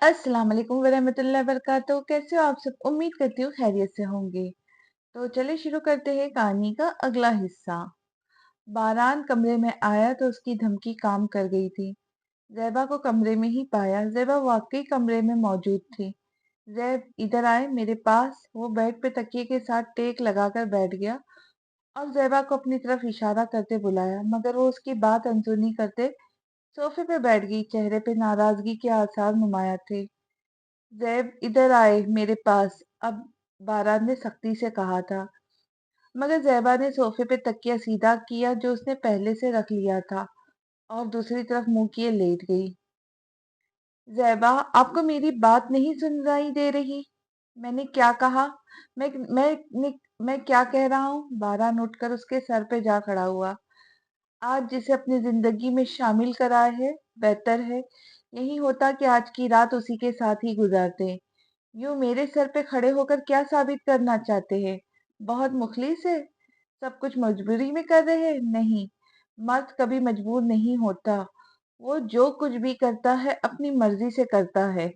अस्सलाम वालेकुम वरहमतुल्लाहि वबरकातुहू। कैसे हो आप सब? उम्मीद करती हूँ खैरियत से होंगे। तो चलिए शुरू करते हैं कहानी का अगला हिस्सा। बारान कमरे में आया तो उसकी धमकी काम कर गई थी। ज़ैबा को कमरे में ही पाया। ज़ैबा वाकई कमरे में मौजूद थी। ज़ैब इधर आए मेरे पास। वो बेड पे तकिए के साथ टेक लगाकर बैठ गया और ज़ैबा को अपनी तरफ इशारा करते बुलाया, मगर वो उसकी बात अनसुनी करते सोफे पे बैठ गई। चेहरे पे नाराजगी के आसार नुमाया थे। ज़ैब इधर आए मेरे पास, अब बारात ने सख्ती से कहा था, मगर ज़ैबा ने सोफे पे तकिया सीधा किया जो उसने पहले से रख लिया था और दूसरी तरफ मुंह किए लेट गई। ज़ैबा, आपको मेरी बात नहीं सुनाई दे रही? मैंने क्या कहा? मैं मैं मैं क्या कह रहा हूँ? बारात उठकर उसके सर पे जा खड़ा हुआ। आज जिसे अपनी जिंदगी में शामिल करा है, बेहतर है यही होता कि आज की रात उसी के साथ ही गुजारते। यूं मेरे सर पे खड़े होकर क्या साबित करना चाहते हैं? बहुत मुखलिस है? सब कुछ मजबूरी में कर रहे हैं? नहीं, मर्द कभी मजबूर नहीं होता। वो जो कुछ भी करता है अपनी मर्जी से करता है।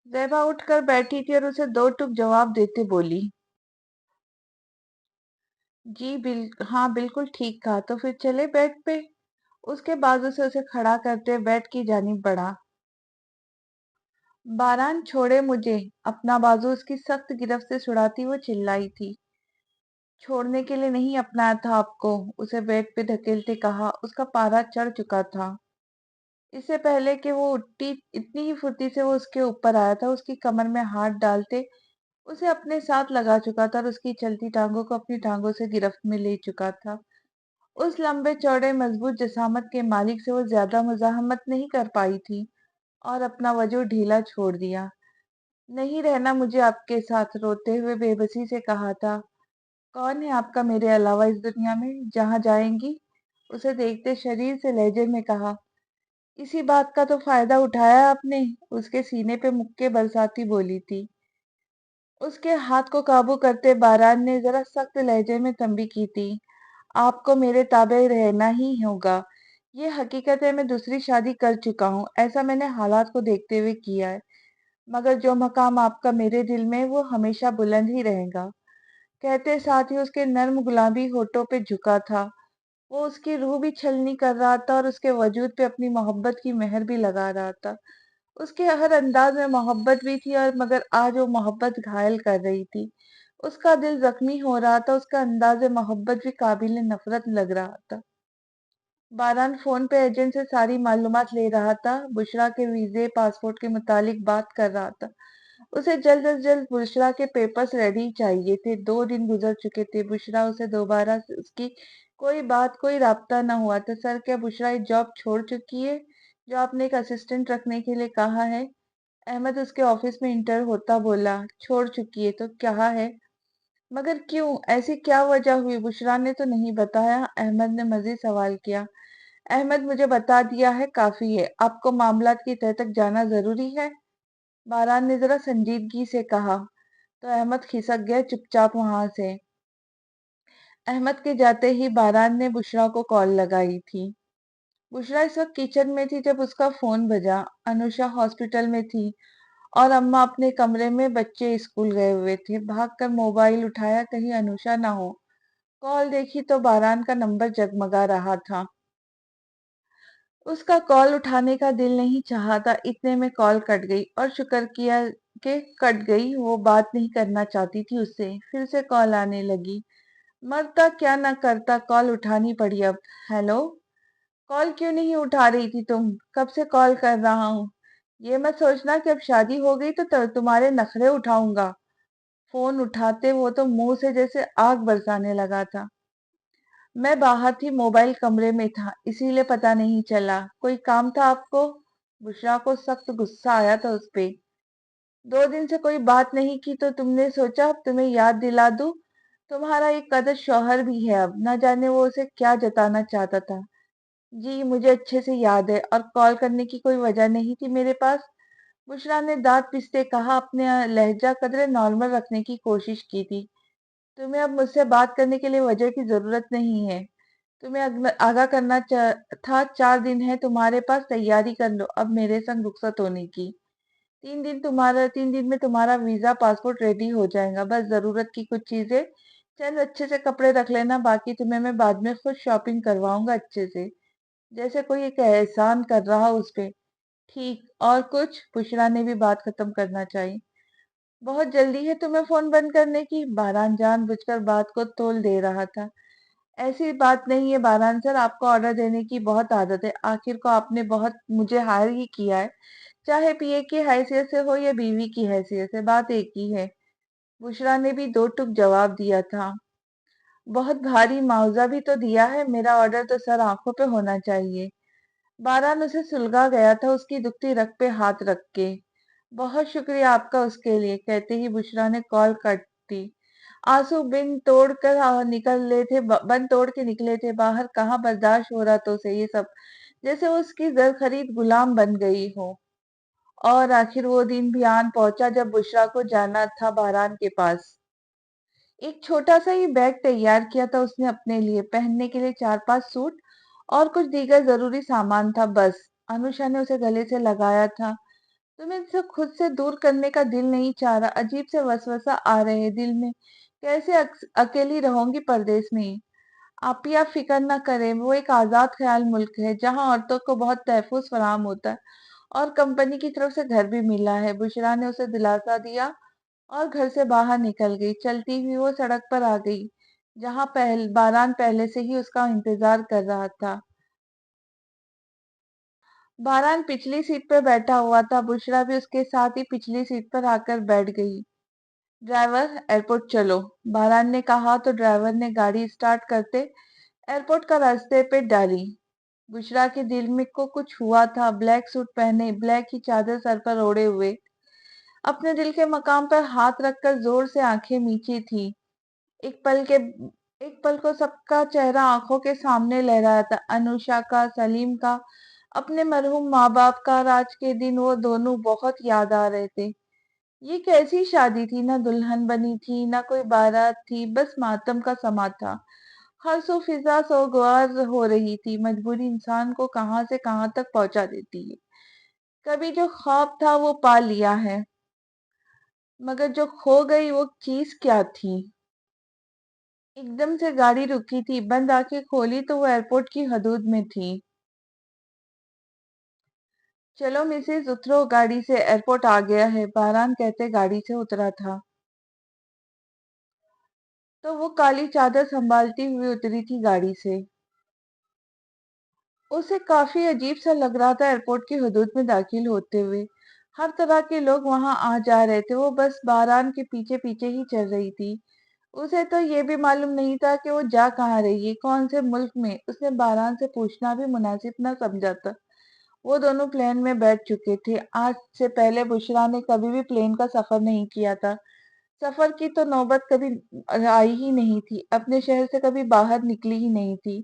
ज़ैबा उठकर बैठी थी और उसे दो टूक जवाब देते बोली, जी हाँ बिल्कुल ठीक कहा। तो फिर चले बेड पे। उसके बाजू से उसे खड़ा करते बेड की जानिब बढ़ा। बारान छोड़े मुझे। अपना बाजू उसकी सख्त गिरफ्त से छुड़ाती वो चिल्लाई थी। छोड़ने के लिए नहीं अपनाया था आपको, उसे बेड पे धकेलते कहा। उसका पारा चढ़ चुका था। इससे पहले कि वो उठती, इतनी ही फुर्ती से वो उसके ऊपर आया था। उसकी कमर में हाथ डालते उसे अपने साथ लगा चुका था और उसकी चलती टांगों को अपनी टांगों से गिरफ्त में ले चुका था। उस लंबे चौड़े मजबूत जसामत के मालिक से वो ज्यादा मुजाहमत नहीं कर पाई थी और अपना वजूद ढीला छोड़ दिया। नहीं रहना मुझे आपके साथ, रोते हुए बेबसी से कहा था। कौन है आपका मेरे अलावा इस दुनिया में? जहां जाएंगी? उसे देखते शरीर से लहजे में कहा। इसी बात का तो फायदा उठाया आपने, उसके सीने पे मुक्के बरसाती बोली थी। उसके हाथ को काबू करते बारान ने जरा सख्त लहजे में तंबी की थी। आपको मेरे ताबे रहना ही होगा। ये हकीकत है, मैं दूसरी शादी कर चुका हूँ। ऐसा मैंने हालात को देखते हुए किया है, मगर जो मकाम आपका मेरे दिल में वो हमेशा बुलंद ही रहेगा। कहते साथ ही उसके नर्म गुलाबी होठों पे झुका था। वो उसकी रूह भी छलनी कर रहा था और उसके वजूद पे अपनी मोहब्बत की मेहर भी लगा रहा था। उसके हर अंदाज में मोहब्बत भी थी, और मगर आज वो मोहब्बत घायल कर रही थी। उसका दिल जख्मी हो रहा था। उसका अंदाज मोहब्बत भी काबिल नफरत लग रहा था। बारान फोन पे एजेंट से सारी मालूमात ले रहा था। बुशरा के वीजे पासपोर्ट के मुतालिक बात कर रहा था। उसे जल्द अज जल्द बुशरा के पेपर्स रेडी चाहिए थे। 2 दिन गुजर चुके थे। बुशरा उसे दोबारा से उसकी कोई बात कोई राब्ता न हुआ था। सर, क्या बुशरा ये जॉब छोड़ चुकी है जो आपने एक असिस्टेंट रखने के लिए कहा है? अहमद उसके ऑफिस में इंटर होता बोला। छोड़ चुकी है तो क्या है? मगर क्यों? ऐसी क्या वजह हुई? बुशरा ने तो नहीं बताया, अहमद ने मजीद सवाल किया। अहमद मुझे बता दिया है, काफी है। आपको मामलात की तह तक जाना जरूरी है? बारान ने जरा संजीदगी से कहा। तो अहमद खिसक गया चुपचाप वहां से। अहमद के जाते ही बारान ने बुशरा को कॉल लगाई थी। बुशरा इस वक्त किचन में थी जब उसका फोन बजा। अनुषा हॉस्पिटल में थी और अम्मा अपने कमरे में, बच्चे स्कूल गए हुए थे। भागकर मोबाइल उठाया, कहीं अनुषा ना हो। कॉल देखी तो बारान का नंबर जगमगा रहा था। उसका कॉल उठाने का दिल नहीं चाहा था। इतने में कॉल कट गई और शुक्र किया कि कट गई। वो बात नहीं करना चाहती थी उससे। फिर से कॉल आने लगी। मरता क्या ना करता, कॉल उठानी पड़ी अब। हेलो। कॉल क्यों नहीं उठा रही थी तुम? कब से कॉल कर रहा हूँ। ये मत सोचना कि अब शादी हो गई तो तुम्हारे नखरे उठाऊंगा। फोन उठाते वो तो मुंह से जैसे आग बरसाने लगा था। मैं बाहर थी, मोबाइल कमरे में था, इसीलिए पता नहीं चला। कोई काम था आपको? बुशरा को सख्त गुस्सा आया था उस पे। 2 दिन से कोई बात नहीं की तो तुमने सोचा अब तुम्हें याद दिला दूं। तुम्हारा एक कदर शौहर भी है अब, न जाने वो उसे क्या जताना चाहता था। जी मुझे अच्छे से याद है, और कॉल करने की कोई वजह नहीं थी मेरे पास। बुशरा ने दांत पिसते कहा। अपने लहजा कदरे नॉर्मल रखने की कोशिश की थी। तुम्हें अब मुझसे बात करने के लिए वजह की जरूरत नहीं है। तुम्हें आगाह करना था, 4 दिन है तुम्हारे पास, तैयारी कर लो अब मेरे संग रुखसत होने की। 3 दिन में तुम्हारा वीजा पासपोर्ट रेडी हो जाएगा। बस जरूरत की कुछ चीजें, चंद अच्छे से कपड़े रख लेना, बाकी तुम्हें मैं बाद में खुद शॉपिंग करवाऊंगा अच्छे से, जैसे कोई एक एहसान कर रहा उस पे। ठीक, और कुछ? बुशरा ने भी बात खत्म करना चाहिए। बहुत जल्दी है तुम्हें फोन बंद करने की? बारान जानबूझकर बात को तोल दे रहा था। ऐसी बात नहीं है बारान सर, आपको ऑर्डर देने की बहुत आदत है, आखिर को आपने बहुत मुझे हायर ही किया है, चाहे पीए की हैसियत से हो या बीवी की हैसियत से, बात एक ही है। बुशरा ने भी दो टूक जवाब दिया था। बहुत भारी मुआवजा भी तो दिया है, मेरा ऑर्डर तो सर आंखों पे होना चाहिए। बारान उसे सुलगा गया था, उसकी दुखती रग पे हाथ रख के। बहुत शुक्रिया आपका उसके लिए, कहते ही बुशरा ने कॉल काट दी। आंसू बिन तोड़ कर बन तोड़ के निकले थे बाहर। कहाँ बर्दाश्त हो रहा तो उसे ये सब, जैसे वो उसकी जर खरीद गुलाम बन गई हो। और आखिर वो दिन भी आन पहुंचा जब बुशरा को जाना था बारान के पास। एक छोटा सा ही बैग तैयार किया था उसने अपने लिए, पहनने के लिए 4-5 सूट और कुछ दीगर जरूरी सामान था बस। अनुषा ने उसे गले से लगाया था। तुम्हें इसे खुद से दूर करने का दिल नहीं चाह रहा? अजीब से वसवसा आ रहे हैं दिल में। कैसे अकेली रहूंगी परदेश में? आप फिक्र न करें, वो एक आजाद ख्याल मुल्क है जहां औरतों को बहुत तहफुज फराहम होता है, और कंपनी की तरफ से घर भी मिला है। बुशरा ने उसे दिलासा दिया और घर से बाहर निकल गई। चलती हुई वो सड़क पर आ गई जहां बारान पहले से ही उसका इंतजार कर रहा था। बारान पिछली सीट पर बैठा हुआ था, बुशरा भी उसके साथ ही पिछली सीट पर आकर बैठ गई। ड्राइवर, एयरपोर्ट चलो, बारान ने कहा तो ड्राइवर ने गाड़ी स्टार्ट करते एयरपोर्ट का रास्ते पे डाली। बुशरा के दिल में को कुछ हुआ था। ब्लैक सूट पहने, ब्लैक ही चादर सर पर ओढ़े हुए, अपने दिल के मकाम पर हाथ रखकर जोर से आंखें मीची थी। एक पल के एक पल को सबका चेहरा आंखों के सामने लहराया था, अनुषा का, सलीम का, अपने मरहूम माँ बाप का। आज के दिन वो दोनों बहुत याद आ रहे थे। ये कैसी शादी थी, ना दुल्हन बनी थी ना कोई बारात थी, बस मातम का समा था। हर सो फिजा सोगवार हो रही थी। मजबूरी इंसान को कहां से कहां तक पहुंचा देती है। कभी जो ख्वाब था वो पा लिया है, मगर जो खो गई वो चीज क्या थी? एकदम से गाड़ी रुकी थी, बंद आंखें खोली तो वो एयरपोर्ट की हदूद में थी। चलो मिसेज, उतरो गाड़ी से, एयरपोर्ट आ गया है, बारान कहते गाड़ी से उतरा था। तो वो काली चादर संभालती हुई उतरी थी गाड़ी से। उसे काफी अजीब सा लग रहा था एयरपोर्ट की हदूद में दाखिल होते हुए। हर तरह के लोग वहां आ जा रहे थे, वो बस बारान के पीछे पीछे ही चल रही थी। उसे तो ये भी मालूम नहीं था कि वो जा कहाँ रही है, कौन से मुल्क में। उसने बारान से पूछना भी मुनासिब न समझा था। वो दोनों प्लेन में बैठ चुके थे। आज से पहले बुशरा ने कभी भी प्लेन का सफर नहीं किया था। सफर की तो नौबत कभी आई ही नहीं थी, अपने शहर से कभी बाहर निकली ही नहीं थी,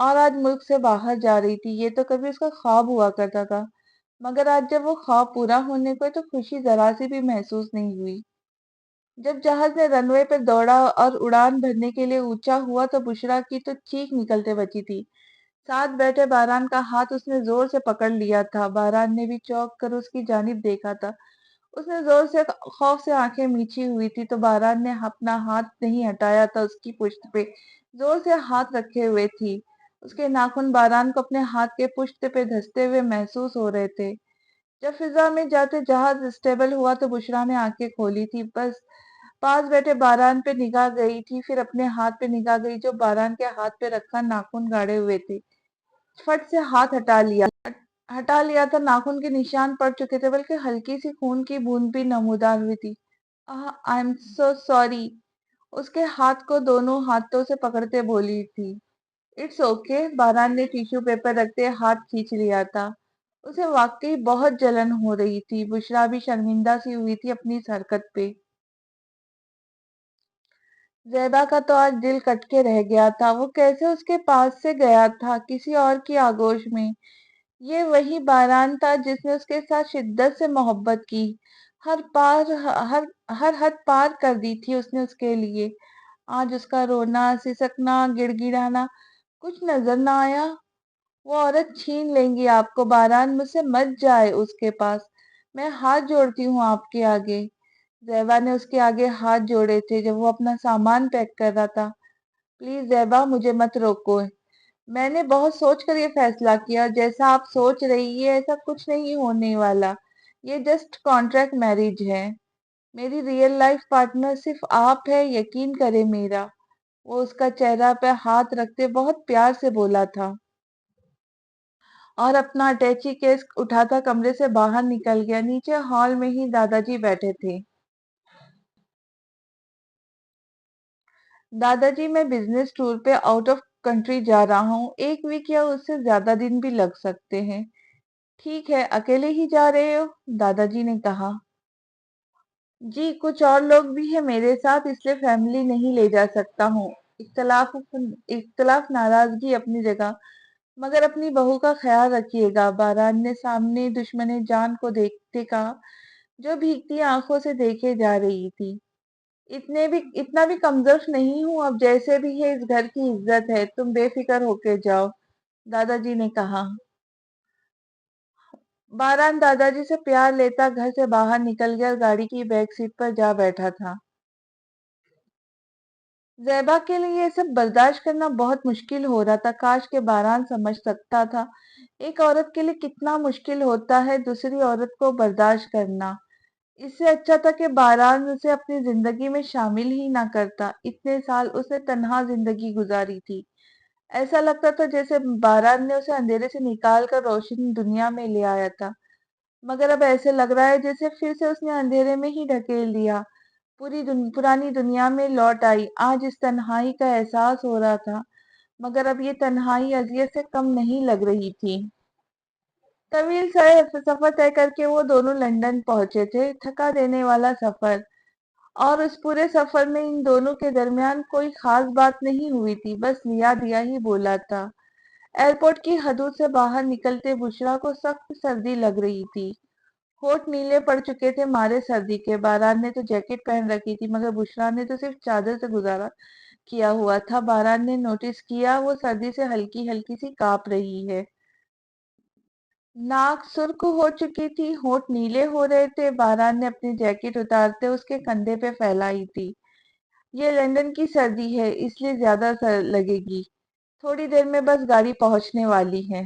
और आज मुल्क से बाहर जा रही थी। ये तो कभी उसका ख्वाब हुआ करता था, मगर आज जब वो ख्वाब पूरा होने को है, तो खुशी जरा सी भी महसूस नहीं हुई। जब जहाज ने रनवे पर दौड़ा और उड़ान भरने के लिए ऊंचा हुआ, तो बुशरा की तो चीख निकलते बची थी। साथ बैठे बारान का हाथ उसने जोर से पकड़ लिया था। बारान ने भी चौंक कर उसकी जानिब देखा था। उसने जोर से खौफ से आंखें मीची हुई थी, तो बारान ने अपना हाथ नहीं हटाया था, उसकी पुश्त पे जोर से हाथ रखे हुए थी। उसके नाखून बारान को अपने हाथ के पुश्त पे धंसते हुए महसूस हो रहे थे। जब फिजा में जाते जहाज स्टेबल हुआ, तो बुशरा ने आंखें खोली थी। बस पास बैठे बारान पे निगाह गई थी, फिर अपने हाथ पे निगाह गई जो बारान के हाथ पे रखा नाखून गाड़े हुए थे। फट से हाथ हटा लिया था। नाखून के निशान पड़ चुके थे, बल्कि हल्की सी खून की बूंद भी नमूदार हुई थी। आई एम सो सॉरी, उसके हाथ को दोनों हाथों से पकड़ते बोली थी। इट्स ओके, बारान ने टिश्यू पेपर रखते हाथ खींच लिया था। उसे वाकई बहुत जलन हो रही थी। बुशरा भी शर्मिंदा सी हुई थी अपनी इस हरकत पे। ज़ैबा का तो आज दिल कट के रह गया था। वो कैसे उसके पास से गया था, किसी और की आगोश में। ये वही बारान था जिसने उसके साथ शिद्दत से मोहब्बत की। हर पार हर हर हद पार कर दी थी उसने उसके लिए। आज उसका रोना, सिसकना, गिड़गिड़ाना कुछ नजर ना आया। वो औरत छीन लेंगी आपको, बारान, मुझसे मत जाए उसके पास। मैं हाथ जोड़ती हूँ आपके आगे। जैबा ने उसके आगे हाथ जोड़े थे जब वो अपना सामान पैक कर रहा था। प्लीज जैबा, मुझे मत रोको। मैंने बहुत सोच कर ये फैसला किया। जैसा आप सोच रही है ऐसा कुछ नहीं होने वाला। ये जस्ट कॉन्ट्रैक्ट मैरिज है। मेरी रियल लाइफ पार्टनर सिर्फ आप है, यकीन करे मेरा। वो उसका चेहरा पे हाथ रखते बहुत प्यार से बोला था और अपना अटैची केस उठाता कमरे से बाहर निकल गया। नीचे हॉल में ही दादाजी बैठे थे। दादाजी, मैं बिजनेस टूर पे आउट ऑफ कंट्री जा रहा हूँ। 1 वीक या उससे ज्यादा दिन भी लग सकते हैं। ठीक है, अकेले ही जा रहे हो? दादाजी ने कहा। जी, कुछ और लोग भी हैं मेरे साथ, इसलिए फैमिली नहीं ले जा सकता हूँ। इख्तलाफ इख्तलाफ नाराजगी अपनी जगह, मगर अपनी बहू का ख्याल रखिएगा। बारान ने सामने दुश्मने जान को देखते कहा, जो भीगती आंखों से देखे जा रही थी। इतना भी कमजोर नहीं हूँ, अब जैसे भी है इस घर की इज्जत है, तुम बेफिक्र होके जाओ, दादाजी ने कहा। बारान दादाजी से प्यार लेता घर से बाहर निकल गया और गाड़ी की बैक सीट पर जा बैठा था। ज़ैबा के लिए ये सब बर्दाश्त करना बहुत मुश्किल हो रहा था। काश के बारान समझ सकता था एक औरत के लिए कितना मुश्किल होता है दूसरी औरत को बर्दाश्त करना। इससे अच्छा था कि बारान उसे अपनी जिंदगी में शामिल ही ना करता। इतने साल उसने तन्हा जिंदगी गुजारी थी। ऐसा लगता था जैसे बारान ने उसे अंधेरे से निकाल कर रोशनी दुनिया में ले आया था, मगर अब ऐसे लग रहा है जैसे फिर से उसने अंधेरे में ही ढकेल दिया। पुरानी दुनिया में लौट आई। आज इस तन्हाई का एहसास हो रहा था, मगर अब ये तन्हाई अजियत से कम नहीं लग रही थी। तवील सफर तय करके वो दोनों लंदन पहुंचे थे। थका देने वाला सफर, और उस पूरे सफर में इन दोनों के दरमियान कोई खास बात नहीं हुई थी, बस लिया दिया ही बोला था। एयरपोर्ट की हदूद से बाहर निकलते बुशरा को सख्त सर्दी लग रही थी। होठ नीले पड़ चुके थे मारे सर्दी के। बारान ने तो जैकेट पहन रखी थी, मगर बुशरा ने तो सिर्फ चादर से गुजारा किया हुआ था। बारान ने नोटिस किया वो सर्दी से हल्की हल्की सी कांप रही है। नाक सुर्ख हो चुकी थी, होठ नीले हो रहे थे। बारान ने अपनी जैकेट उतारते उसके कंधे पे फैलाई थी। ये लंदन की सर्दी है, इसलिए ज्यादा लगेगी। थोड़ी देर में बस गाड़ी पहुंचने वाली है।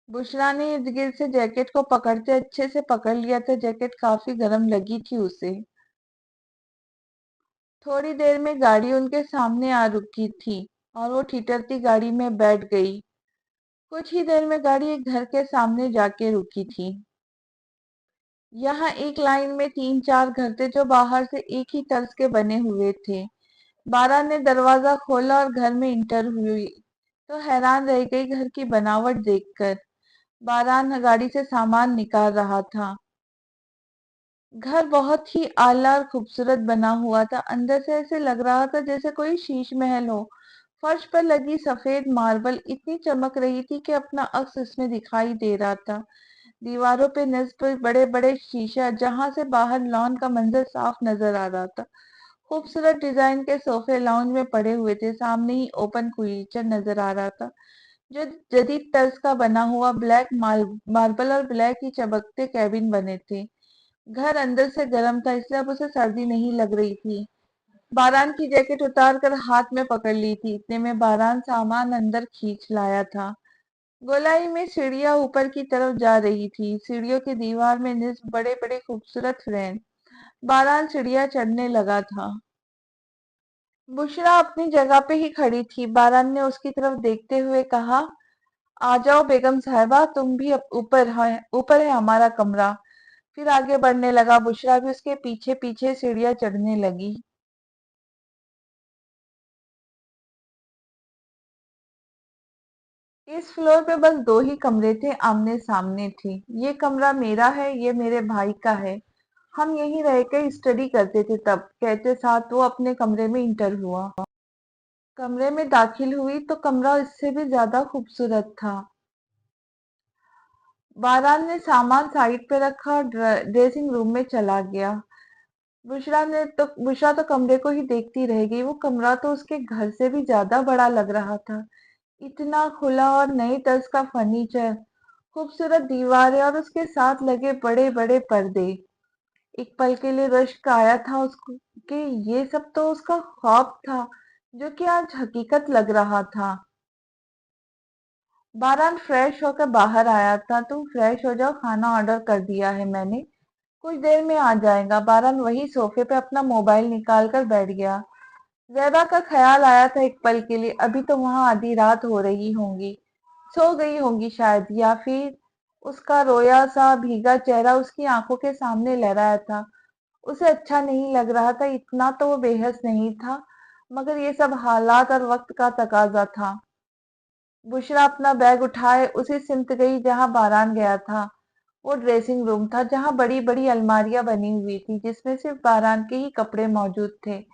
बुशरा ने इर्द गिर्द से जैकेट को पकड़ते अच्छे से पकड़ लिया था। जैकेट काफी गर्म लगी थी उसे। थोड़ी देर में गाड़ी उनके सामने आ रुकी थी और वो ठिठुरती गाड़ी में बैठ गई। कुछ ही देर में गाड़ी एक घर के सामने जाके रुकी थी। यहाँ एक लाइन में 3-4 घर थे जो बाहर से एक ही तर्ज के बने हुए थे। बारह ने दरवाजा खोला और घर में इंटर हुई तो हैरान रह गई घर की बनावट देखकर। बारान गाड़ी से सामान निकाल रहा था। घर बहुत ही आला और खूबसूरत बना हुआ था। अंदर से ऐसे लग रहा था जैसे कोई शीश महल हो। फर्श पर लगी सफेद मार्बल इतनी चमक रही थी कि अपना अक्स इसमें दिखाई दे रहा था। दीवारों पे नस्ब बड़े बड़े शीशा, जहां से बाहर लॉन का मंजर साफ नजर आ रहा था। खूबसूरत डिजाइन के सोफे लाउंज में पड़े हुए थे। सामने ही ओपन किचन नजर आ रहा था, जो जदीद तर्ज का बना हुआ। ब्लैक मार्बल और ब्लैक ही चमकते कैबिन बने थे। घर अंदर से गर्म था, इसलिए अब उसे सर्दी नहीं लग रही थी। बारान की जैकेट उतार कर हाथ में पकड़ ली थी। इतने में बारान सामान अंदर खींच लाया था। गोलाई में सीढ़ियां ऊपर की तरफ जा रही थी। सीढ़ियों की दीवार में निस्ब बड़े बड़े खूबसूरत फ्रेम। बारान सीढ़ियां चढ़ने लगा था। बुशरा अपनी जगह पे ही खड़ी थी। बारान ने उसकी तरफ देखते हुए कहा, आ जाओ बेगम साहिबा, तुम भी ऊपर है हमारा कमरा। फिर आगे बढ़ने लगा। बुशरा भी उसके पीछे पीछे सीढ़ियां चढ़ने लगी। इस फ्लोर पे बस 2 ही कमरे थे, आमने सामने थे। ये कमरा मेरा है, ये मेरे भाई का है। हम यहीं रह के स्टडी करते थे तब, कहते साथ वो अपने कमरे में इंटर हुआ। कमरे में दाखिल हुई तो कमरा इससे भी ज्यादा खूबसूरत था। बारान ने सामान साइड पे रखा और ड्रेसिंग रूम में चला गया। बुशरा तो कमरे को ही देखती रह गई। वो कमरा तो उसके घर से भी ज्यादा बड़ा लग रहा था। इतना खुला और नई तर्ज का फर्नीचर, खूबसूरत दीवारें और उसके साथ लगे बड़े बड़े पर्दे। एक पल के लिए रश्क आया था उसको कि ये सब तो उसका ख्वाब था, जो कि आज हकीकत लग रहा था। बारान फ्रेश होकर बाहर आया था। तुम फ्रेश हो जाओ, खाना ऑर्डर कर दिया है मैंने, कुछ देर में आ जाएगा। बारान वही सोफे पे अपना मोबाइल निकाल कर बैठ गया। ज़ैबा का ख्याल आया था एक पल के लिए, अभी तो वहां आधी रात हो रही होंगी, सो गई होंगी शायद, या फिर उसका रोया सा भीगा चेहरा उसकी आंखों के सामने लहराया था। उसे अच्छा नहीं लग रहा था, इतना तो वो बेहस नहीं था, मगर ये सब हालात और वक्त का तकाजा था। बुशरा अपना बैग उठाए उसी सिमत गई जहां बारान गया था। वो ड्रेसिंग रूम था जहां बड़ी बड़ी अलमारियां बनी हुई थी, जिसमें सिर्फ बारान के ही कपड़े मौजूद थे।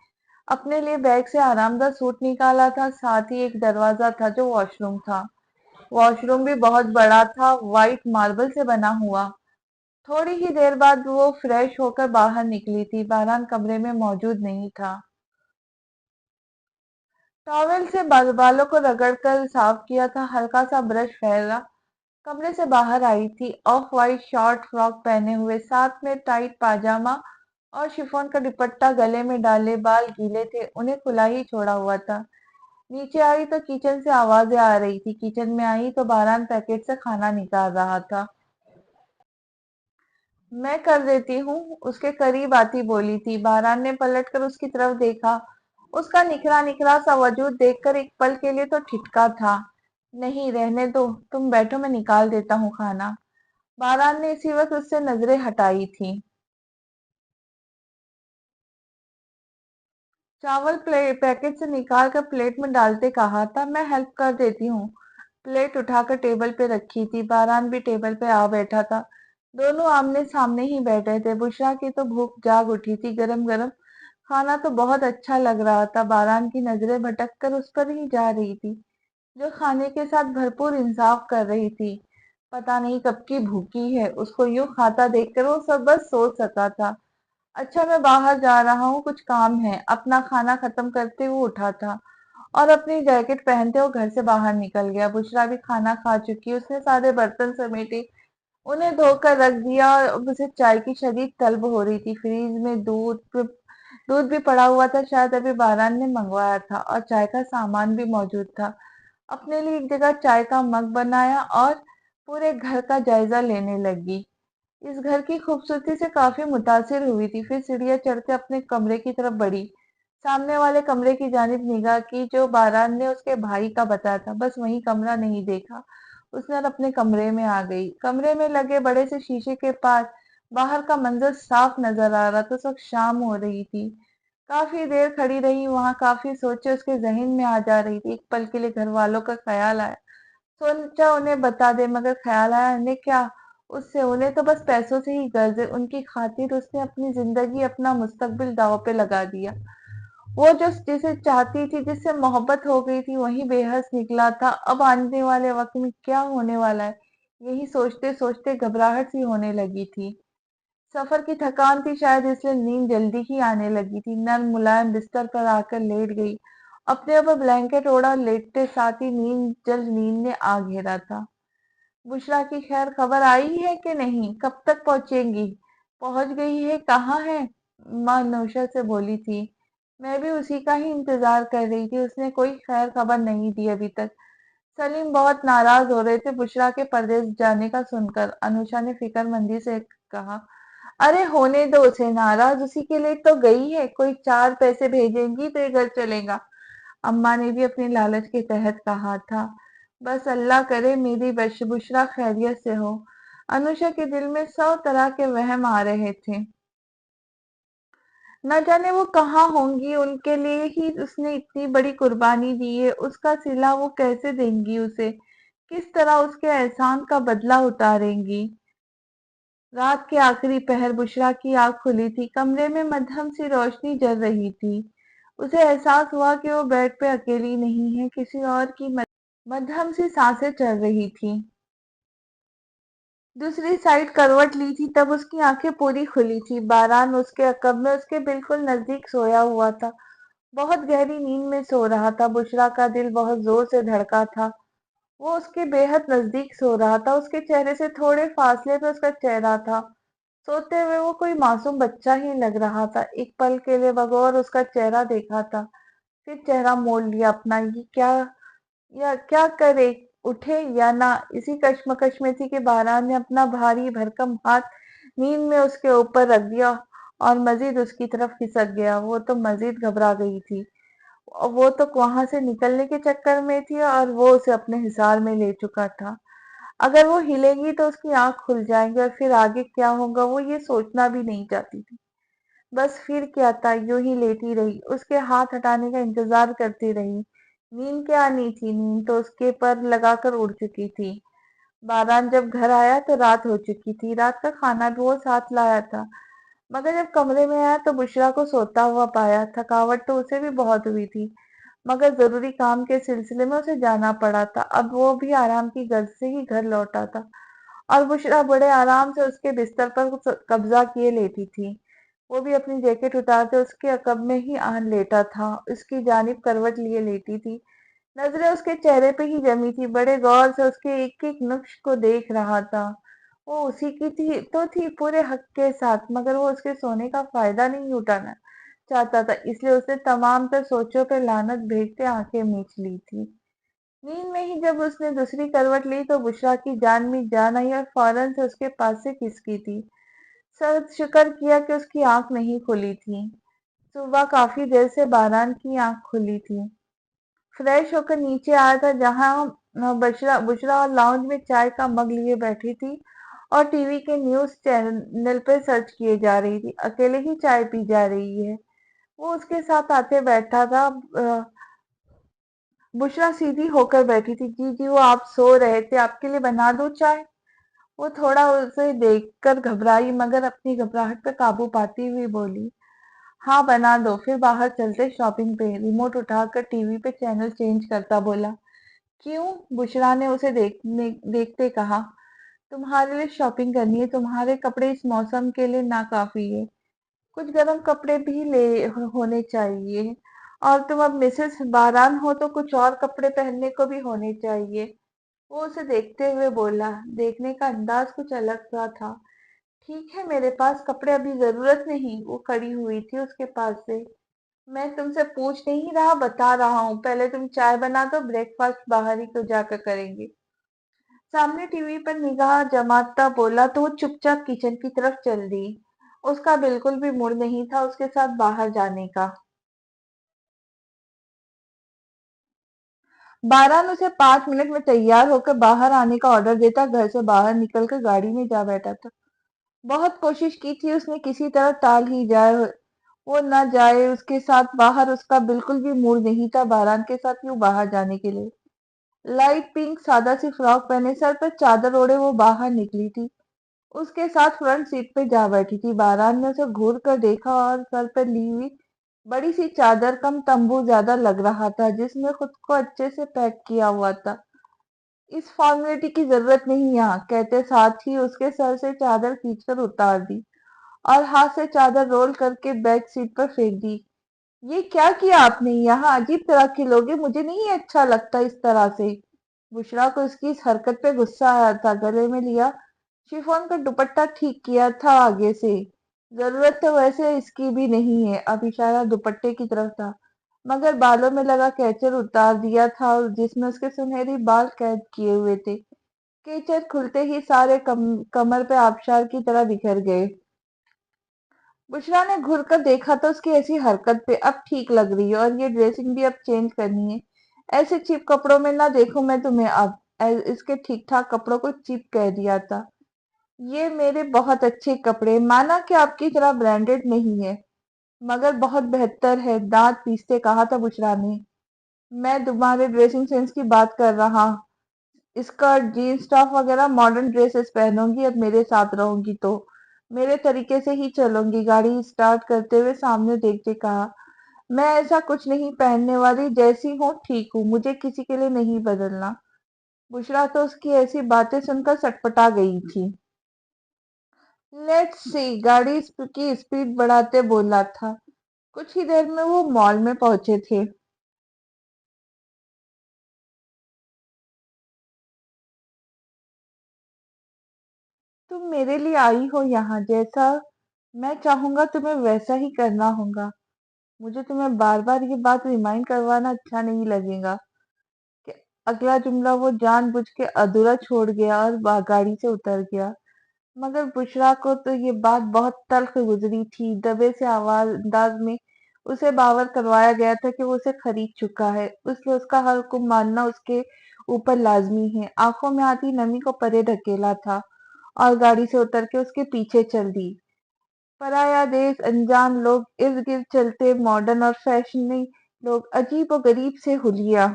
अपने लिए बैग से आरामदार सूट निकाला था, साथ ही एक दरवाजा था जो वॉशरूम था। वॉशरूम भी बहुत बड़ा था, वाइट मार्बल से बना हुआ। थोड़ी ही देर बाद वो फ्रेश होकर बाहर निकली थी। बारान कमरे में मौजूद नहीं था। टॉवेल से बालों को रगड़कर साफ किया था, हल्का सा ब्रश फैला। कमरे से बाहर आई थी, ऑफ वाइट शॉर्ट फ्रॉक पहने हुए, साथ में टाइट पाजामा और शिफॉन का दुपट्टा गले में डाले। बाल गीले थे, उन्हें खुला ही छोड़ा हुआ था। नीचे आई तो किचन से आवाजें आ रही थी। किचन में आई तो बारान पैकेट से खाना निकाल रहा था। मैं कर देती हूँ, उसके करीब आती बोली थी। बारान ने पलटकर उसकी तरफ देखा। उसका निखरा निखरा सा वजूद देखकर एक पल के लिए तो ठिठका था। नहीं, रहने दो, तुम बैठो, मैं निकाल देता हूँ खाना। बारान ने इसी वक्त उससे नजरें हटाई थी। चावल पैकेट से निकाल कर प्लेट में डालते कहा था, मैं हेल्प कर देती हूँ। प्लेट उठाकर टेबल पे रखी थी। बारान भी टेबल पे आ बैठा था। दोनों आमने सामने ही बैठे थे। बुशरा की तो भूख जाग उठी थी। गरम गरम खाना तो बहुत अच्छा लग रहा था। बारान की नजरें भटक कर उस पर ही जा रही थी, जो खाने के साथ भरपूर इंसाफ कर रही थी। पता नहीं कब की भूखी है, उसको यूं खाता देखकर वो सब बस सोच सका था। अच्छा, मैं बाहर जा रहा हूँ, कुछ काम है। अपना खाना खत्म करते हुए उठा था और अपनी जैकेट पहनते हुए घर से बाहर निकल गया। बुशरा भी खाना खा चुकी, उसने सारे बर्तन समेटे, उन्हें धोकर रख दिया और अब उसे चाय की शदीद तलब हो रही थी। फ्रीज में दूध भी पड़ा हुआ था, शायद अभी बारान ने मंगवाया था, और चाय का सामान भी मौजूद था। अपने लिए एक जगह चाय का मग बनाया और पूरे घर का जायजा लेने लगी। इस घर की खूबसूरती से काफी मुतासिर हुई थी। फिर सीढ़ियां चढ़ते अपने कमरे की तरफ बढ़ी। सामने वाले कमरे की जानिब निगाह की, जो बारान ने उसके भाई का बताया था। बस वही कमरा नहीं देखा उसने और अपने कमरे में आ गई। कमरे में लगे बड़े से शीशे के पास बाहर का मंजर साफ नजर आ रहा था। उस वक्त शाम हो रही थी। काफी देर खड़ी रही वहां, काफी सोचे उसके जहन में आ जा रही थी। एक पल के लिए घर वालों का ख्याल आया। सोचा उन्हें बता दे, मगर ख्याल आया उन्हें क्या, उससे उन्हें तो बस पैसों से ही गर्ज है। उनकी खातिर उसने अपनी जिंदगी, अपना मुस्तकबिल दांव पे लगा दिया। वो जो जिसे चाहती थी, जिससे मोहब्बत हो गई थी, वही बेहस निकला था। अब आने वाले वक्त में क्या होने वाला है, यही सोचते सोचते घबराहट सी होने लगी थी। सफर की थकान थी शायद, इसलिए नींद जल्दी ही आने लगी थी। नर्म मुलायम बिस्तर पर आकर लेट गई। अपने ऊपर ब्लैंकेट ओढ़ा, लेटते साथ ही नींद ने आ घेरा था। बुशरा की खैर खबर आई है कि नहीं, कब तक पहुंचेंगी? पहुंच गई है, कहाँ है? माँ नौशा से बोली थी। मैं भी उसी का ही इंतजार कर रही थी, उसने कोई खैर खबर नहीं दी अभी तक। सलीम बहुत नाराज हो रहे थे बुशरा के परदेश जाने का सुनकर। अनुषा ने फिक्रमंदी से कहा, अरे होने दो उसे नाराज, उसी के लिए तो गई है, कोई चार पैसे भेजेंगी तो ये घर चलेगा। अम्मा ने भी अपनी लालच के तहत कहा था। बस अल्लाह करे मेरी बुशरा खैरियत से हो। अनुषा के दिल में सौ तरह के वहम आ रहे थे। न जाने वो कहाँ होंगी, उनके लिए ही उसने इतनी बड़ी कुर्बानी दी है, उसका सिला वो कैसे देंगी उसे, किस तरह उसके एहसान का बदला उतारेंगी। रात के आखिरी पहर, बुशरा की आंख खुली थी। कमरे में मध्यम सी रोशनी जल रही थी। उसे एहसास हुआ कि वो बेड पे अकेली नहीं है, किसी और की मध्यम सी सांसें चल रही थी। दूसरी साइड करवट ली थी तब उसकी आंखें पूरी खुली थी। बारान उसके अकब में उसके बिल्कुल नजदीक सोया हुआ था, बहुत गहरी नींद में सो रहा था। बुशरा का दिल बहुत जोर से धड़का था। वो उसके बेहद नजदीक सो रहा था, उसके चेहरे से थोड़े फासले पे उसका चेहरा था। सोते हुए वो कोई मासूम बच्चा ही लग रहा था। एक पल के लिए बगौर उसका चेहरा देखा था, फिर चेहरा मोड़ लिया अपना। ये क्या, या क्या करे, उठे या ना, इसी कश्मकश में थी कि बारान ने अपना भारी भरकम हाथ नींद में उसके ऊपर रख दिया और मजीद उसकी तरफ खिसक गया। वो तो मजीद घबरा गई थी। वो तो वहां से निकलने के चक्कर में थी और वो उसे अपने हिसार में ले चुका था। अगर वो हिलेगी तो उसकी आंख खुल जाएंगी और फिर आगे क्या होगा वो ये सोचना भी नहीं चाहती थी। बस फिर क्या था, यूं ही लेटी रही, उसके हाथ हटाने का इंतजार करती रही। नींद क्या आनी थी, नींद तो उसके पर लगाकर उड़ चुकी थी। बारान जब घर आया तो रात हो चुकी थी। रात का खाना भी वो साथ लाया था, मगर जब कमरे में आया तो बुशरा को सोता हुआ पाया। थकावट तो उसे भी बहुत हुई थी, मगर जरूरी काम के सिलसिले में उसे जाना पड़ा था। अब वो भी आराम की गर्ज से ही घर लौटा था और बुशरा बड़े आराम से उसके बिस्तर पर कब्जा किए लेटी थी। वो भी अपनी जैकेट उतारते उसके अकब में ही आन लेटा था, उसकी जानिब करवट लिए लेटी थी। नजरें उसके चेहरे पे ही जमी थी, बड़े गौर से उसके एक एक नुक्श को देख रहा था। वो उसी की थी तो थी पूरे हक के साथ, मगर वो उसके सोने का फायदा नहीं उठाना चाहता था, इसलिए उसने तमाम तर सोचों पे लानत भेजते आंखें मीच ली थी। नींद में ही जब उसने दूसरी करवट ली तो बुशरा की जान में जान आई और फौरन से उसके पास से खिसकी थी। सर शुक्र किया कि उसकी आंख नहीं खुली थी। सुबह काफी देर से बारान की आंख खुली थी। फ्रेश होकर नीचे आया था जहां बुशरा बुशरा और लाउंज में चाय का मग लिए बैठी थी और टीवी के न्यूज चैनल पे सर्च किए जा रही थी। अकेले ही चाय पी जा रही है। वो उसके साथ आते बैठा था। बुशरा सीधी होकर बैठी थी। जी जी, वो आप सो रहे थे, आपके लिए बना दूं चाय? वो थोड़ा उसे देखकर घबराई, मगर अपनी घबराहट पर काबू पाती हुई बोली, हाँ बना दो। फिर बाहर चलते शॉपिंग पे। रिमोट उठाकर टीवी पे चैनल चेंज करता बोला, क्यों? बुशरा ने उसे देखते कहा, तुम्हारे लिए शॉपिंग करनी है, तुम्हारे कपड़े इस मौसम के लिए नाकाफी है, कुछ गर्म कपड़े भी होने चाहिए। और तुम अब मिसेस बारान हो तो कुछ और कपड़े पहनने को भी होने चाहिए। वो उसे देखते हुए बोला, देखने का अंदाज कुछ अलग सा था। ठीक है, मेरे पास कपड़े अभी जरूरत नहीं। वो खड़ी हुई थी उसके पास से। मैं तुमसे पूछ नहीं रहा, बता रहा हूँ। पहले तुम चाय बना दो, ब्रेकफास्ट बाहर ही तो जाकर करेंगे। सामने टीवी पर निगाह जमाता बोला तो वो चुपचाप किचन की तरफ चल दी। उसका बिल्कुल भी मूड नहीं था उसके साथ बाहर जाने का। बारान उसे 5 मिनट में तैयार होकर बाहर आने का ऑर्डर देता घर से बाहर निकलकर गाड़ी में जा बैठा था। बहुत कोशिश की थी उसने, किसी तरह टाल ही जाए, वो ना जाए उसके साथ बाहर। उसका बिल्कुल भी मूड नहीं था बारान के साथ यूं बाहर जाने के लिए। लाइट पिंक सादा सी फ्रॉक पहने, सर पर चादर ओढ़े वो बाहर निकली थी। उसके साथ फ्रंट सीट पे जा बैठी थी। बारान ने उसे घूर कर देखा और सर पर ली हुई बड़ी सी चादर कम तंबू ज्यादा लग रहा था, जिसमें खुद को अच्छे से पैक किया हुआ था। इस फॉर्मेलिटी की जरूरत नहीं यहाँ, कहते साथ ही उसके सर से चादर खींचकर उतार दी और हाथ से चादर रोल करके बैक सीट पर फेंक दी। ये क्या किया आपने? यहाँ अजीब तरह के लोग हैं, मुझे नहीं अच्छा लगता इस तरह से। बुशरा को इसकी इस हरकत पे गुस्सा आया था। गले में लिया शिफॉन का दुपट्टा ठीक किया था आगे से। जरूरत तो वैसे इसकी भी नहीं है। अब इशारा दुपट्टे की तरफ था, मगर बालों में लगा कैचर उतार दिया था और जिसमें उसके सुनहरी बाल कैद किए हुए थे। केचर खुलते ही सारे कमर पे आबशार की तरह बिखर गए। बुशरा ने घुर कर देखा तो उसकी ऐसी हरकत पे अब ठीक लग रही है और ये ड्रेसिंग भी अब चेंज करनी है। ऐसे चीप कपड़ों में ना देखूं मैं तुम्हें अब। इसके ठीक ठाक कपड़ों को चीप कह दिया था। ये मेरे बहुत अच्छे कपड़े, माना कि आपकी तरह ब्रांडेड नहीं है, मगर बहुत बेहतर है, दांत पीसते कहा था बुशरा ने। मैं तुम्हारे ड्रेसिंग सेंस की बात कर रहा। स्कर्ट जीन्स टॉप वगैरह मॉडर्न ड्रेसेस पहनूंगी, अब मेरे साथ रहूंगी तो मेरे तरीके से ही चलूंगी। गाड़ी स्टार्ट करते हुए सामने देखते कहा, मैं ऐसा कुछ नहीं पहनने वाली, जैसी हूँ ठीक हूँ, मुझे किसी के लिए नहीं बदलना। बुशरा तो उसकी ऐसी बातें सुनकर सटपटा गई थी। लेट्स सी, गाड़ी की स्पीड बढ़ाते बोला था। कुछ ही देर में वो मॉल में पहुंचे थे। तुम मेरे लिए आई हो यहाँ, जैसा मैं चाहूंगा तुम्हें वैसा ही करना होगा। मुझे तुम्हें बार बार ये बात रिमाइंड करवाना अच्छा नहीं लगेगा कि अगला जुमला वो जानबूझ के अधूरा छोड़ गया और गाड़ी से उतर गया। मगर बुशरा को तो ये बात बहुत तल्ख गुजरी थी। दबे से आवाज अंदाज में उसे बावर करवाया गया था कि वो उसे खरीद चुका है, इसलिए उसका हर हुक्म मानना उसके ऊपर लाजमी है। आंखों में आती नमी को परे ढकेला था और गाड़ी से उतर के उसके पीछे चल दी। पराया देश, अनजान लोग, इर्द गिर्द चलते मॉडर्न और फैशनी लोग, अजीब और गरीब से हुलिया।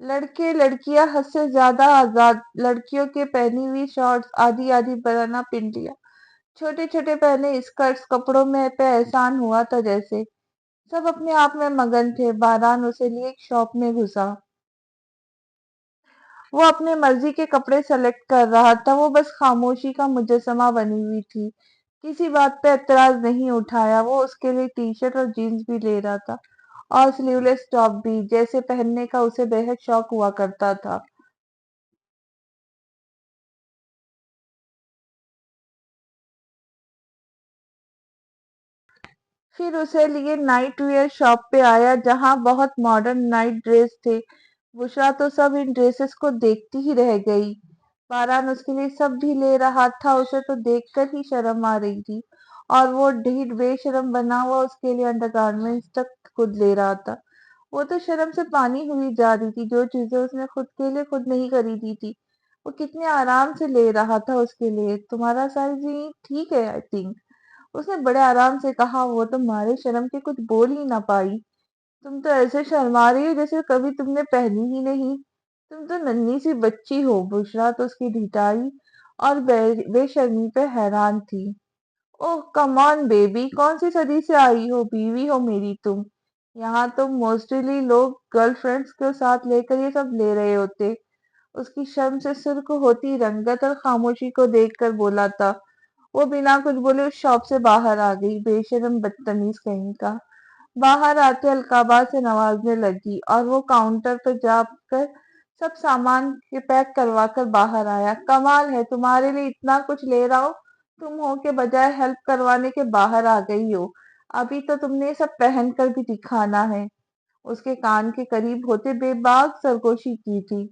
लड़के लड़कियां हद से ज्यादा आजाद, लड़कियों के पहनी हुई शॉर्ट्स आधी आधी बनाना पिन लिया, छोटे छोटे पहने स्कर्ट्स, कपड़ों में पे एहसान हुआ था जैसे। सब अपने आप में मगन थे। बारान उसे लिए एक शॉप में घुसा। वो अपने मर्जी के कपड़े सेलेक्ट कर रहा था। वो बस खामोशी का मुजस्समा बनी हुई थी। किसी बात पे एतराज नहीं उठाया। वो उसके लिए टी शर्ट और जीन्स भी ले रहा था और स्लीवलेस टॉप भी, जैसे पहनने का उसे बेहद शौक हुआ करता था। फिर उसे लिए नाइट वियर शॉप पे आया, जहां बहुत मॉडर्न नाइट ड्रेस थे। बुशरा तो सब इन ड्रेसेस को देखती ही रह गई। बारान उसके लिए सब भी ले रहा था। उसे तो देखकर ही शर्म आ रही थी और वो ढीठ बेशर्म बना हुआ उसके लिए अंडरगारमेंट्स तक खुद ले रहा था। वो तो शर्म से पानी हुई जा रही थी। जो चीजें उसने खुद के लिए खुद नहीं खरीदी थी, वो कितने आराम से ले रहा था उसके लिए। तुम्हारा साइज ही ठीक है, आई थिंक, उसने बड़े आराम से कहा। वो तो मारे शर्म के कुछ बोल ही ना पाई। तुम तो ऐसे शर्मा रही हो जैसे कभी तुमने पहनी ही नहीं। तुम तो नन्ही सी बच्ची हो। बुशरा तो उसकी ढिठाई और बेशर्मी पे हैरान थी। ओह कम ऑन बेबी, कौन सी सदी से आई हो? बीवी हो मेरी तुम। यहाँ तो मोस्टली लोग गर्लफ्रेंड्स के साथ लेकर ये सब ले रहे होते। उसकी शर्म से सुर्ख होती रंगत और खामोशी को देखकर बोला था। वो बिना कुछ बोले उस शॉप से बाहर आ गई। बेशर्म बदतमीज कहीं का। बाहर आते अलकाबा से नवाजने लगी और वो काउंटर पर जाकर सब सामान के पैक करवा कर बाहर आया। कमाल है, तुम्हारे लिए इतना कुछ ले रहा हूँ, तुम हो के बजाय हेल्प करवाने के बाहर आ गई हो। अभी तो तुमने ये सब पहन कर भी दिखाना है। उसके कान के करीब होते बेबाक सरगोशी की थी।